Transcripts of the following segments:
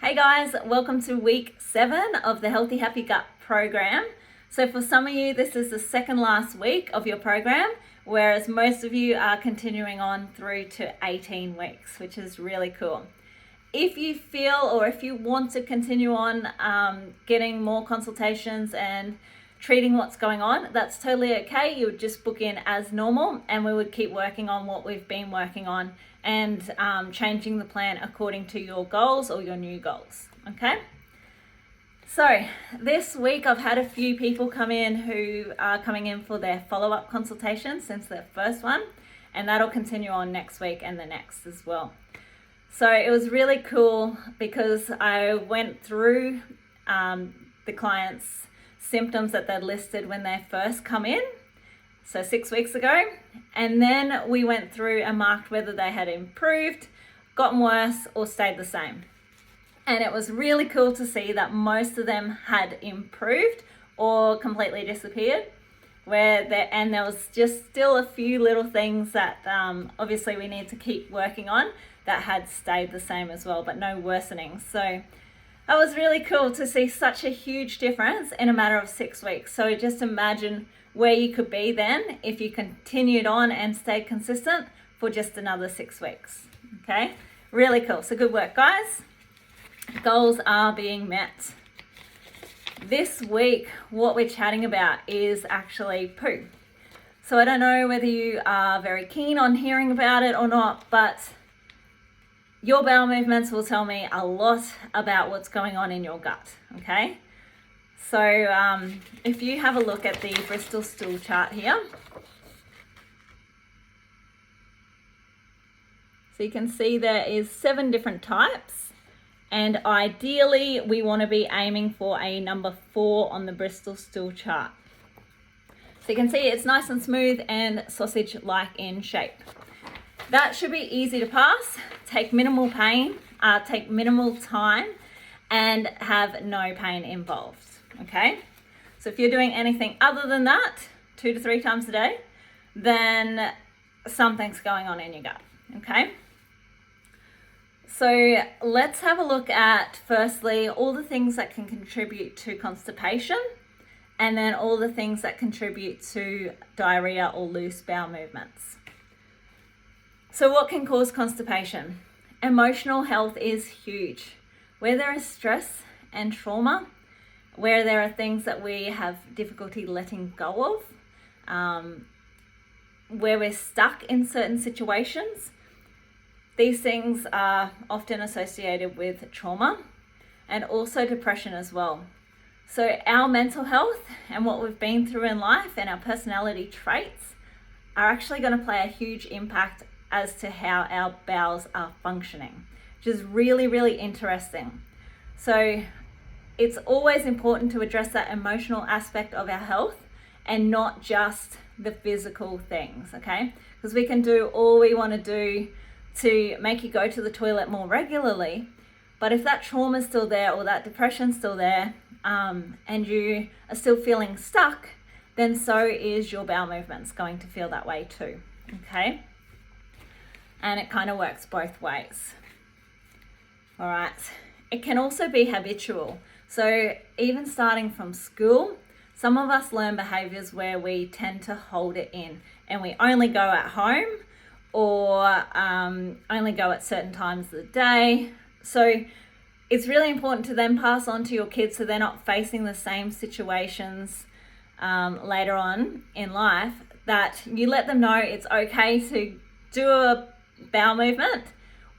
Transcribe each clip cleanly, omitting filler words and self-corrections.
Hey guys, welcome to week 7 of the Healthy Happy Gut program. So for some of you, this is the second last week of your program, whereas most of you are continuing on through to 18 weeks, which is really cool. If you feel or if you want to continue on getting more consultations and treating what's going on, that's totally okay. You would just book in as normal and we would keep working on what we've been working on and changing the plan according to your goals or your new goals, okay? So this week I've had a few people come in who are coming in for their follow-up consultation since their first one, and that'll continue on next week and the next as well. So it was really cool because I went through the clients' symptoms that they'd listed when they first come in, so 6 weeks ago, and then we went through and marked whether they had improved, gotten worse, or stayed the same. And it was really cool to see that most of them had improved or completely disappeared, and there was just still a few little things that obviously we need to keep working on that had stayed the same as well, but no worsening. So that was really cool to see such a huge difference in a matter of 6 weeks. So just imagine where you could be then if you continued on and stayed consistent for just another 6 weeks. Okay, really cool. So good work, guys. Goals are being met. This week, what we're chatting about is actually poo. So I don't know whether you are very keen on hearing about it or not, but your bowel movements will tell me a lot about what's going on in your gut, okay? So if you have a look at the Bristol stool chart here, so you can see there is 7 different types, and ideally we want to be aiming for a number 4 on the Bristol stool chart. So you can see it's nice and smooth and sausage-like in shape. That should be easy to pass, take minimal pain, take minimal time, and have no pain involved, okay? So if you're doing anything other than that, 2 to 3 times a day, then something's going on in your gut, okay? So let's have a look at, firstly, all the things that can contribute to constipation, and then all the things that contribute to diarrhea or loose bowel movements. So what can cause constipation? Emotional health is huge. Where there is stress and trauma, where there are things that we have difficulty letting go of, where we're stuck in certain situations, these things are often associated with trauma and also depression as well. So our mental health and what we've been through in life and our personality traits are actually going to play a huge impact as to how our bowels are functioning, which is really, really interesting. So it's always important to address that emotional aspect of our health and not just the physical things, okay? Because we can do all we want to do to make you go to the toilet more regularly, but if that trauma is still there or that depression's still there, and you are still feeling stuck, then so is your bowel movements going to feel that way too, okay? And it kind of works both ways. All right, it can also be habitual. So even starting from school, some of us learn behaviors where we tend to hold it in and we only go at home or only go at certain times of the day. So it's really important to then pass on to your kids so they're not facing the same situations later on in life, that you let them know it's okay to do a bowel movement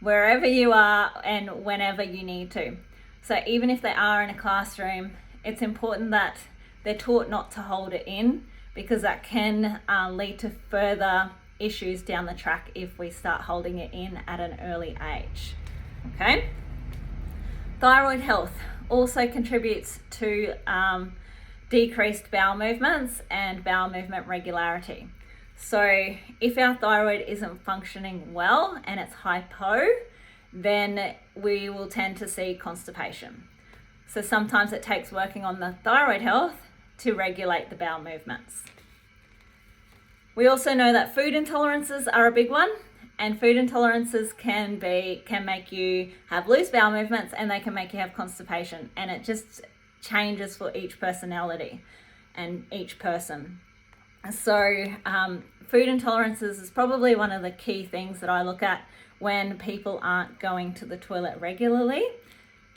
wherever you are and whenever you need to. So even if they are in a classroom, it's important that they're taught not to hold it in, because that can lead to further issues down the track if we start holding it in at an early age, okay? Thyroid health also contributes to decreased bowel movements and bowel movement regularity. So if our thyroid isn't functioning well and it's hypo, then we will tend to see constipation. So sometimes it takes working on the thyroid health to regulate the bowel movements. We also know that food intolerances are a big one, And food intolerances can make you have loose bowel movements, and they can make you have constipation, and it just changes for each personality and each person. So food intolerances is probably one of the key things that I look at when people aren't going to the toilet regularly,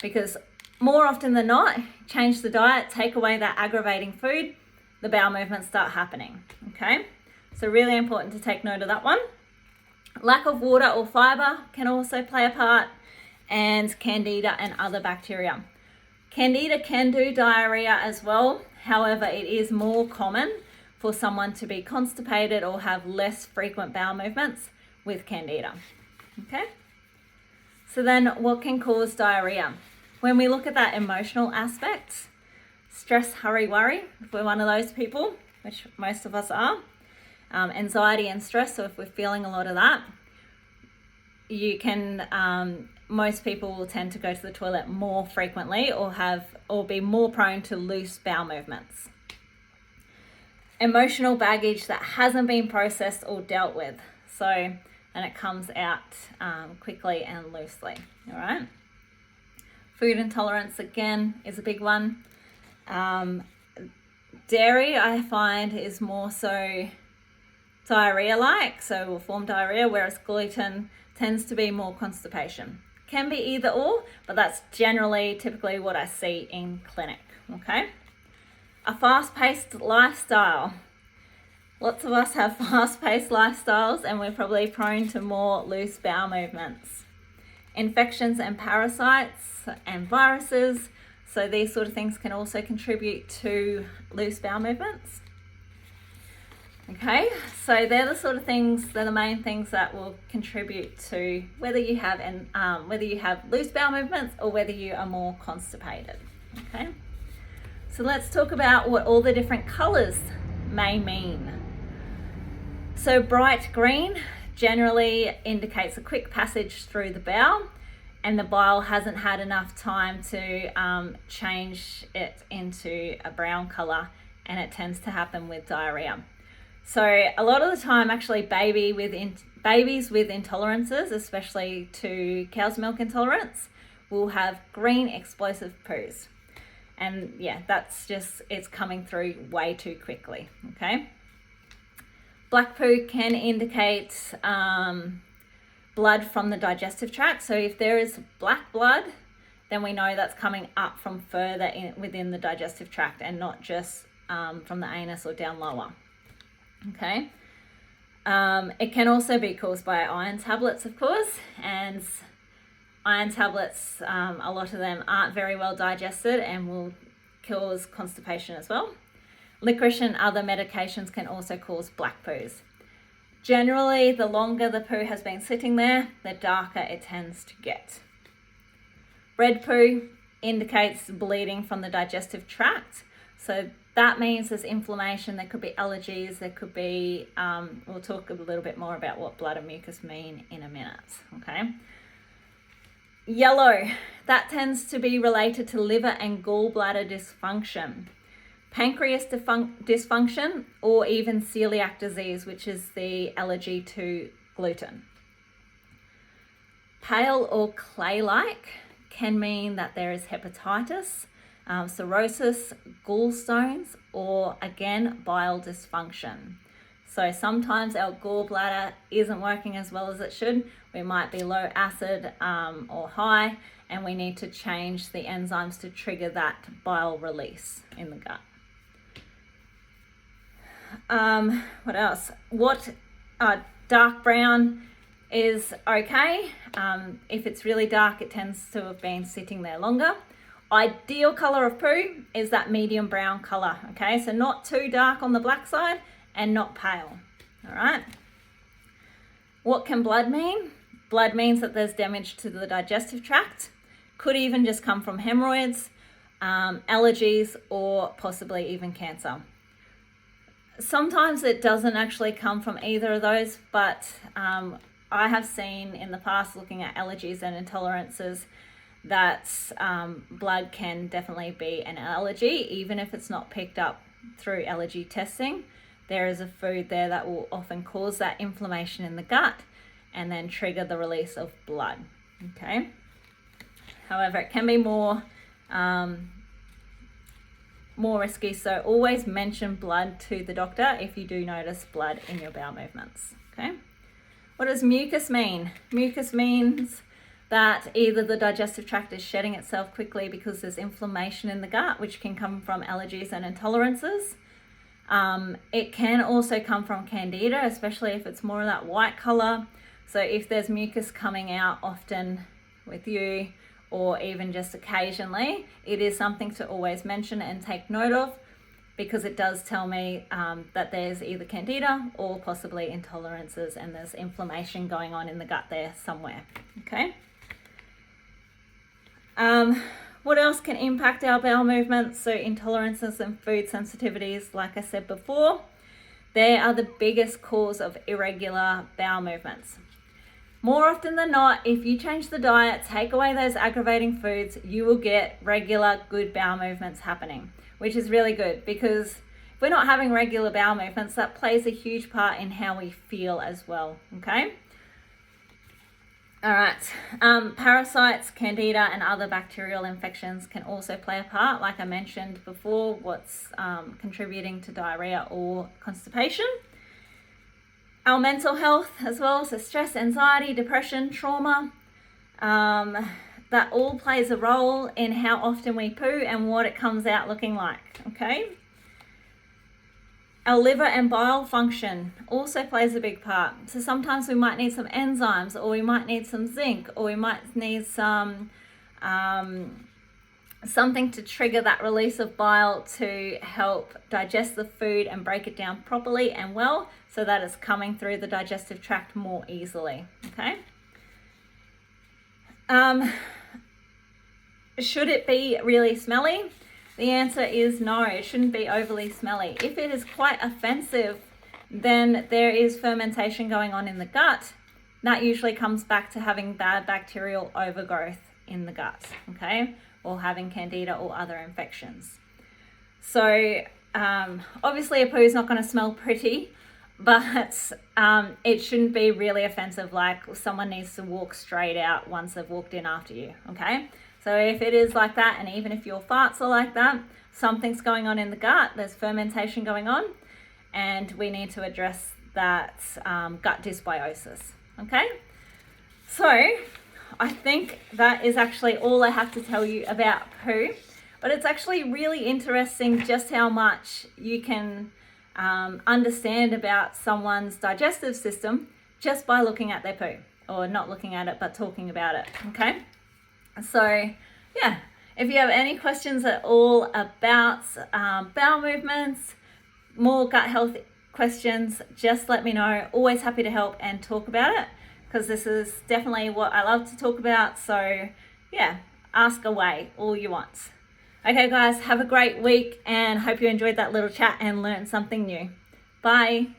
because more often than not, change the diet, take away that aggravating food, the bowel movements start happening. Okay, so really important to take note of that one. Lack of water or fiber can also play a part, and candida and other bacteria. Candida can do diarrhea as well. However, it is more common for someone to be constipated or have less frequent bowel movements with candida. Okay, so then what can cause diarrhea? When we look at that emotional aspect, stress, hurry, worry, if we're one of those people, which most of us are, anxiety and stress, so if we're feeling a lot of that, you can, most people will tend to go to the toilet more frequently or be more prone to loose bowel movements. Emotional baggage that hasn't been processed or dealt with, and it comes out quickly and loosely. All right. Food intolerance again is a big one. Dairy, I find, is more so diarrhea-like, so will form diarrhea, whereas gluten tends to be more constipation. Can be either or, but that's typically what I see in clinic. Okay. A fast-paced lifestyle. Lots of us have fast-paced lifestyles, and we're probably prone to more loose bowel movements. Infections and parasites and viruses, so these sort of things can also contribute to loose bowel movements. Okay, so they're the main things that will contribute to whether you have loose bowel movements or whether you are more constipated. Okay, so let's talk about what all the different colors may mean. So bright green generally indicates a quick passage through the bowel, and the bile hasn't had enough time to change it into a brown color, and it tends to happen with diarrhea. So a lot of the time, actually, babies with intolerances, especially to cow's milk intolerance, will have green explosive poos. And yeah, it's coming through way too quickly, okay? Black poo can indicate blood from the digestive tract. So if there is black blood, then we know that's coming up from further within the digestive tract and not just from the anus or down lower. Okay. It can also be caused by iron tablets, of course, and iron tablets, a lot of them aren't very well digested and will cause constipation as well. Licorice and other medications can also cause black poos. Generally, the longer the poo has been sitting there, the darker it tends to get. Red poo indicates bleeding from the digestive tract. So that means there's inflammation, there could be allergies, there could be, we'll talk a little bit more about what blood and mucus mean in a minute, okay? Yellow, that tends to be related to liver and gallbladder dysfunction, pancreas dysfunction, or even celiac disease, which is the allergy to gluten. Pale or clay-like can mean that there is hepatitis, cirrhosis, gallstones, or again, bile dysfunction. So sometimes our gallbladder isn't working as well as it should. We might be low acid or high, and we need to change the enzymes to trigger that bile release in the gut. What else? Dark brown is okay. If it's really dark, it tends to have been sitting there longer. Ideal color of poo is that medium brown color, okay? So not too dark on the black side and not pale, all right? What can blood mean? Blood means that there's damage to the digestive tract. Could even just come from hemorrhoids, allergies, or possibly even cancer. Sometimes it doesn't actually come from either of those, but I have seen in the past, looking at allergies and intolerances, that blood can definitely be an allergy, even if it's not picked up through allergy testing. There is a food there that will often cause that inflammation in the gut, and then trigger the release of blood. Okay. However, it can be more risky, so always mention blood to the doctor if you do notice blood in your bowel movements. Okay. What does mucus mean? Mucus means that either the digestive tract is shedding itself quickly because there's inflammation in the gut, which can come from allergies and intolerances. It can also come from candida, especially if it's more of that white color. So if there's mucus coming out often with you, or even just occasionally, it is something to always mention and take note of, because it does tell me that there's either candida or possibly intolerances, and there's inflammation going on in the gut there somewhere. Okay. What else can impact our bowel movements? So intolerances and food sensitivities, like I said before, they are the biggest cause of irregular bowel movements. More often than not, if you change the diet, take away those aggravating foods, you will get regular good bowel movements happening, which is really good, because if we're not having regular bowel movements, that plays a huge part in how we feel as well. Okay. All right. Parasites, candida, and other bacterial infections can also play a part. Like I mentioned before, what's contributing to diarrhea or constipation. Our mental health as well, so stress, anxiety, depression, trauma, that all plays a role in how often we poo and what it comes out looking like. Okay. Our liver and bile function also plays a big part. So sometimes we might need some enzymes, or we might need some zinc, or we might need some something to trigger that release of bile to help digest the food and break it down properly and well, so that it's coming through the digestive tract more easily. Okay. Should it be really smelly? The answer is no, it shouldn't be overly smelly. If it is quite offensive, then there is fermentation going on in the gut. That usually comes back to having bad bacterial overgrowth in the gut, okay? Or having candida or other infections. So obviously a poo is not going to smell pretty, but it shouldn't be really offensive, like someone needs to walk straight out once they've walked in after you, okay? So if it is like that, and even if your farts are like that, something's going on in the gut, there's fermentation going on, and we need to address that gut dysbiosis, okay? So I think that is actually all I have to tell you about poo, but it's actually really interesting just how much you can understand about someone's digestive system just by looking at their poo, or not looking at it, but talking about it, okay? So yeah, if you have any questions at all about bowel movements, more gut health questions, just let me know. Always happy to help and talk about it, because this is definitely what I love to talk about. So yeah, ask away all you want. Okay guys, have a great week, and hope you enjoyed that little chat and learned something new. Bye.